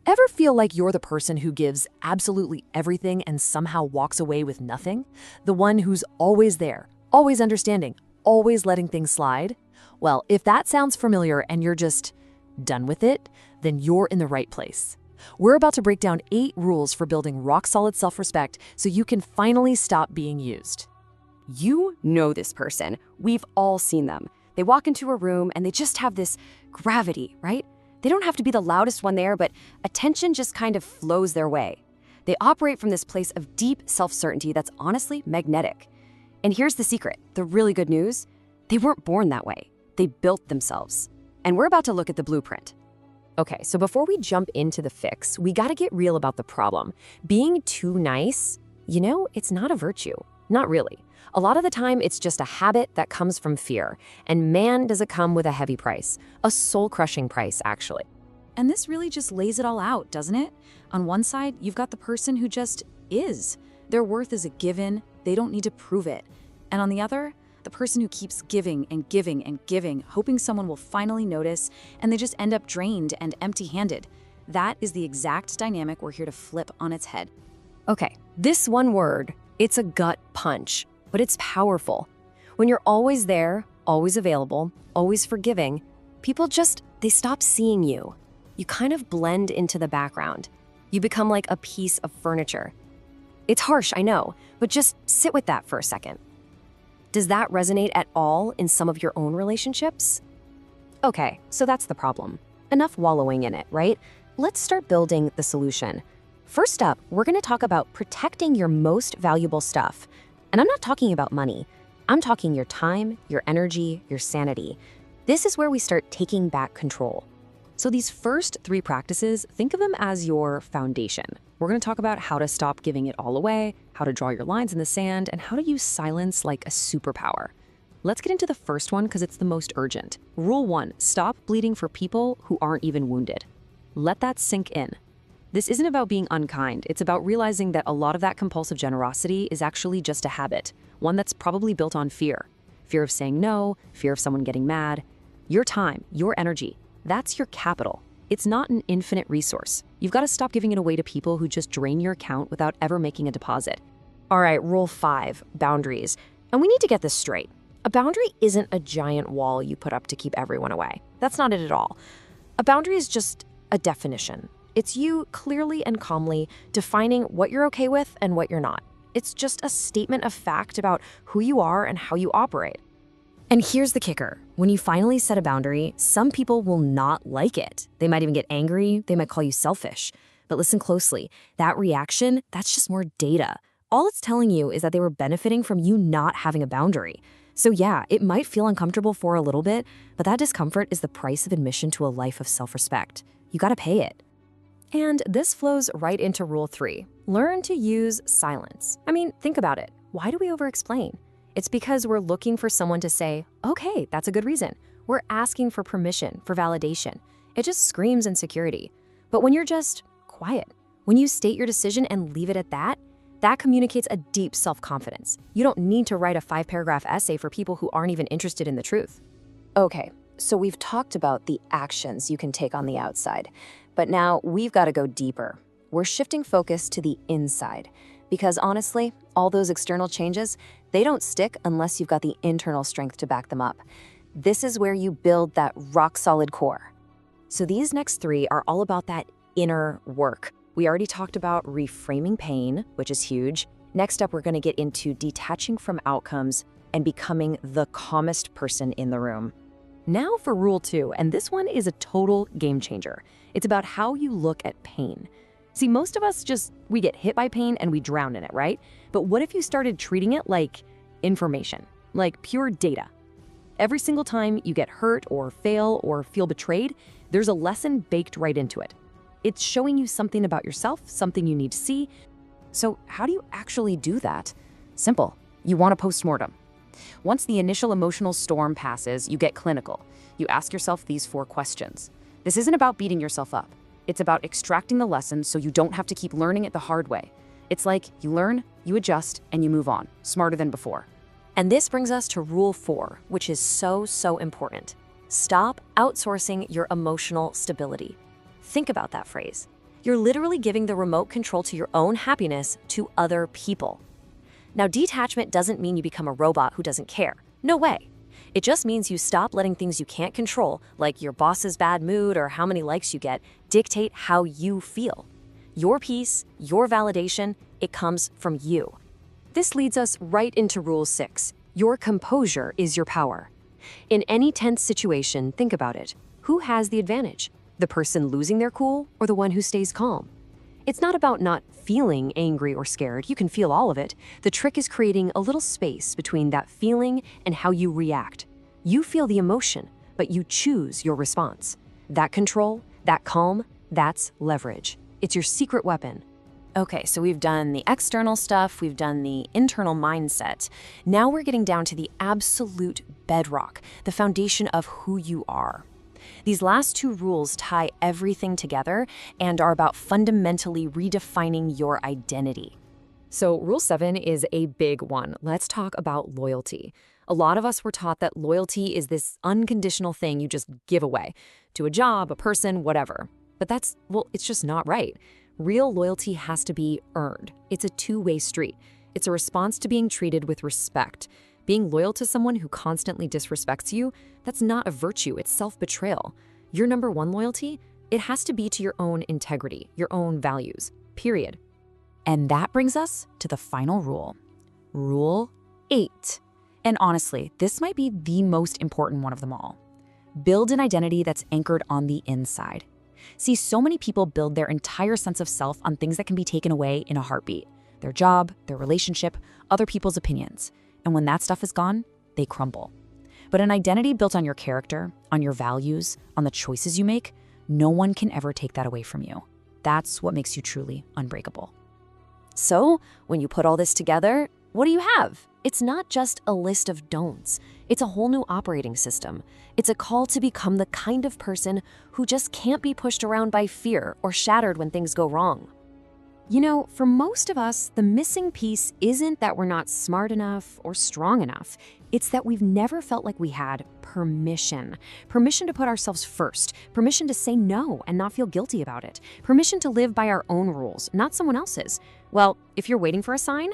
Ever feel like you're the person who gives absolutely everything and somehow walks away with nothing? The one who's always there, always understanding, always letting things slide? Well, if that sounds familiar and you're just done with it, then you're in the right place. We're about to break down 8 rules for building rock-solid self-respect so you can finally stop being used. You know this person. We've all seen them. They walk into a room and they just have this gravity, right? They don't have to be the loudest one there, but attention just kind of flows their way. They operate from this place of deep self-certainty that's honestly magnetic. And here's the secret, the really good news. They weren't born that way. They built themselves. And we're about to look at the blueprint. Okay, so before we jump into the fix, we gotta get real about the problem. Being too nice, it's not a virtue. Not really. A lot of the time, it's just a habit that comes from fear. And man, does it come with a heavy price. A soul-crushing price, actually. And this really just lays it all out, doesn't it? On one side, you've got the person who just is. Their worth is a given. They don't need to prove it. And on the other, the person who keeps giving and giving and giving, hoping someone will finally notice, and they just end up drained and empty-handed. That is the exact dynamic we're here to flip on its head. Okay, this one word, it's a gut punch, but it's powerful. When you're always there, always available, always forgiving, people they stop seeing you. You kind of blend into the background. You become like a piece of furniture. It's harsh, I know, but just sit with that for a second. Does that resonate at all in some of your own relationships? Okay, so that's the problem. Enough wallowing in it, right? Let's start building the solution. First up, we're gonna talk about protecting your most valuable stuff. And I'm not talking about money. I'm talking your time, your energy, your sanity. This is where we start taking back control. So these first 3 practices, think of them as your foundation. We're gonna talk about how to stop giving it all away, how to draw your lines in the sand, and how to use silence like a superpower. Let's get into the first one because it's the most urgent. Rule 1, stop bleeding for people who aren't even wounded. Let that sink in. This isn't about being unkind. It's about realizing that a lot of that compulsive generosity is actually just a habit, one that's probably built on fear. Fear of saying no, fear of someone getting mad. Your time, your energy, that's your capital. It's not an infinite resource. You've got to stop giving it away to people who just drain your account without ever making a deposit. All right, rule 5, boundaries. And we need to get this straight. A boundary isn't a giant wall you put up to keep everyone away. That's not it at all. A boundary is just a definition. It's you clearly and calmly defining what you're okay with and what you're not. It's just a statement of fact about who you are and how you operate. And here's the kicker. When you finally set a boundary, some people will not like it. They might even get angry. They might call you selfish. But listen closely. That reaction, that's just more data. All it's telling you is that they were benefiting from you not having a boundary. So yeah, it might feel uncomfortable for a little bit, but that discomfort is the price of admission to a life of self-respect. You gotta pay it. And this flows right into rule 3. Learn to use silence. I mean, think about it. Why do we overexplain? It's because we're looking for someone to say, okay, that's a good reason. We're asking for permission, for validation. It just screams insecurity. But when you're just quiet, when you state your decision and leave it at that, that communicates a deep self-confidence. You don't need to write a 5-paragraph essay for people who aren't even interested in the truth. Okay, so we've talked about the actions you can take on the outside, but now we've got to go deeper. We're shifting focus to the inside, because honestly, all those external changes, they don't stick unless you've got the internal strength to back them up. This is where you build that rock-solid core. So these next 3 are all about that inner work. We already talked about reframing pain, which is huge. Next up, we're going to get into detaching from outcomes and becoming the calmest person in the room. Now for rule 2, and this one is a total game changer. It's about how you look at pain. See, most of us we get hit by pain and we drown in it, right? But what if you started treating it like information, like pure data? Every single time you get hurt or fail or feel betrayed, there's a lesson baked right into it. It's showing you something about yourself, something you need to see. So how do you actually do that? Simple. You want a postmortem. Once the initial emotional storm passes, you get clinical. You ask yourself these 4 questions. This isn't about beating yourself up. It's about extracting the lesson so you don't have to keep learning it the hard way. It's like you learn, you adjust, and you move on, smarter than before. And this brings us to rule 4, which is so important. Stop outsourcing your emotional stability. Think about that phrase. You're literally giving the remote control to your own happiness to other people. Now, detachment doesn't mean you become a robot who doesn't care. No way. It just means you stop letting things you can't control, like your boss's bad mood or how many likes you get, dictate how you feel. Your peace, your validation, it comes from you. This leads us right into Rule 6. Your composure is your power. In any tense situation, think about it. Who has the advantage? The person losing their cool or the one who stays calm? It's not about not feeling angry or scared. You can feel all of it. The trick is creating a little space between that feeling and how you react. You feel the emotion, but you choose your response. That control, that calm, that's leverage. It's your secret weapon. Okay, so we've done the external stuff, we've done the internal mindset. Now we're getting down to the absolute bedrock, the foundation of who you are. These last two rules tie everything together and are about fundamentally redefining your identity. So Rule 7 is a big one. Let's talk about loyalty. A lot of us were taught that loyalty is this unconditional thing you just give away to a job, a person, whatever. But it's just not right. Real loyalty has to be earned. It's a two-way street. It's a response to being treated with respect. Being loyal to someone who constantly disrespects you, that's not a virtue, it's self-betrayal. Your number one loyalty, it has to be to your own integrity, your own values, period. And that brings us to the final rule. Rule 8. And honestly, this might be the most important one of them all. Build an identity that's anchored on the inside. See, so many people build their entire sense of self on things that can be taken away in a heartbeat. Their job, their relationship, other people's opinions. And when that stuff is gone, they crumble. But an identity built on your character, on your values, on the choices you make, no one can ever take that away from you. That's what makes you truly unbreakable. So, when you put all this together, what do you have? It's not just a list of don'ts. It's a whole new operating system. It's a call to become the kind of person who just can't be pushed around by fear or shattered when things go wrong. You know, for most of us, the missing piece isn't that we're not smart enough or strong enough. It's that we've never felt like we had permission. Permission to put ourselves first. Permission to say no and not feel guilty about it. Permission to live by our own rules, not someone else's. Well, if you're waiting for a sign,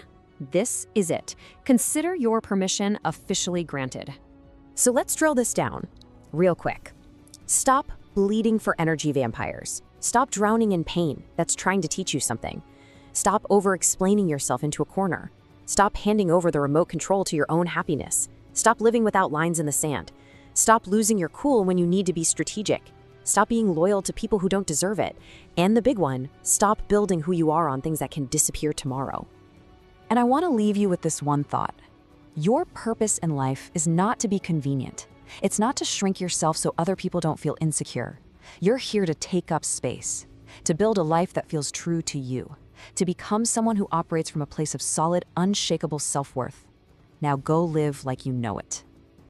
this is it. Consider your permission officially granted. So let's drill this down real quick. Stop bleeding for energy vampires. Stop drowning in pain that's trying to teach you something. Stop over-explaining yourself into a corner. Stop handing over the remote control to your own happiness. Stop living without lines in the sand. Stop losing your cool when you need to be strategic. Stop being loyal to people who don't deserve it. And the big one, stop building who you are on things that can disappear tomorrow. And I want to leave you with this one thought. Your purpose in life is not to be convenient. It's not to shrink yourself so other people don't feel insecure. You're here to take up space, to build a life that feels true to you, to become someone who operates from a place of solid, unshakable self-worth. Now go live like you know it.